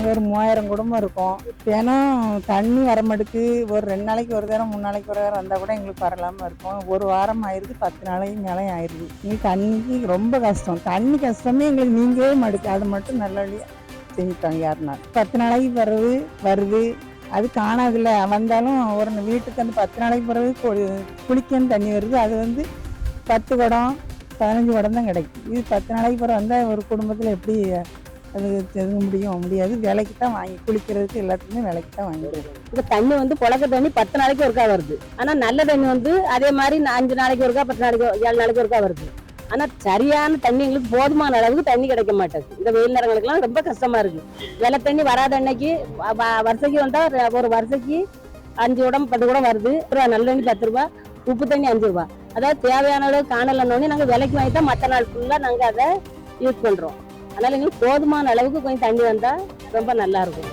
ஒரு 3000 குடும்பம் இருக்கும். தினம் தண்ணி வர மாட்டுக்கு ஒரு 2 நாளைக்கு ஒரு தரம் 3 நாளைக்கு ஒரு தரம் வந்தால் கூட எங்களுக்கு வரலாமல் இருக்கும். ஒரு வாரம் ஆயிடுது, 10 நாளைக்கு மேலே ஆயிடுது. எங்களுக்கு தண்ணிக்கு ரொம்ப கஷ்டம். தண்ணி கஷ்டமே எங்களுக்கு நீங்கவே மாட்டுக்கு. அது மட்டும் நல்லபடியாக செஞ்சுட்டாங்க யாருனாலும். 10 நாளைக்கு பிறகு வருது, அது காணாதுல்ல. வந்தாலும் ஒரு வீட்டுக்கு அந்த 10 நாளைக்கு பிறகு குளிக்கன்னு தண்ணி வருது. அது 10 குடம் 15 குடம் தான் கிடைக்கும். இது 10 நாளைக்கு பிறகு வந்தால் ஒரு குடும்பத்தில் எப்படி அது தெரிஞ்ச முடியாது. விலைக்கு தான் வாங்கி குளிக்கிறதுக்கு எல்லாத்துக்குமே விலைக்கு தான் வாங்கிடுது. இப்போ தண்ணி புழக்க தண்ணி 10 நாளைக்கு ஒருக்கா வருது. ஆனால் நல்ல தண்ணி அதே மாதிரி 5 நாளைக்கு ஒருக்கா 10 நாளைக்கு 7 நாளைக்கு ஒருக்கா வருது. ஆனால் சரியான தண்ணி எங்களுக்கு போதுமான அளவுக்கு தண்ணி கிடைக்க மாட்டேங்குது. இந்த வெயில் நேரங்களுக்குலாம் ரொம்ப கஷ்டமா இருக்கு. வெள்ளை தண்ணி வராத அன்னைக்கு வருஷைக்கு வந்தால் ஒரு வருஷைக்கு 5 குடம் 10 குடம் வருது. நல்ல தண்ணி 10 ரூபா, உப்பு தண்ணி 5 ரூபா. அதாவது தேவையான அளவு காணலன்னொன்னே நாங்கள் விலைக்கு வாங்கி தான் மற்ற நாள் ஃபுல்லாக நாங்கள் அதை யூஸ் பண்ணுறோம். அதனால எங்களுக்கு போதுமான அளவுக்கு கொஞ்சம் தண்ணி வந்தால் ரொம்ப நல்லா இருக்கும்.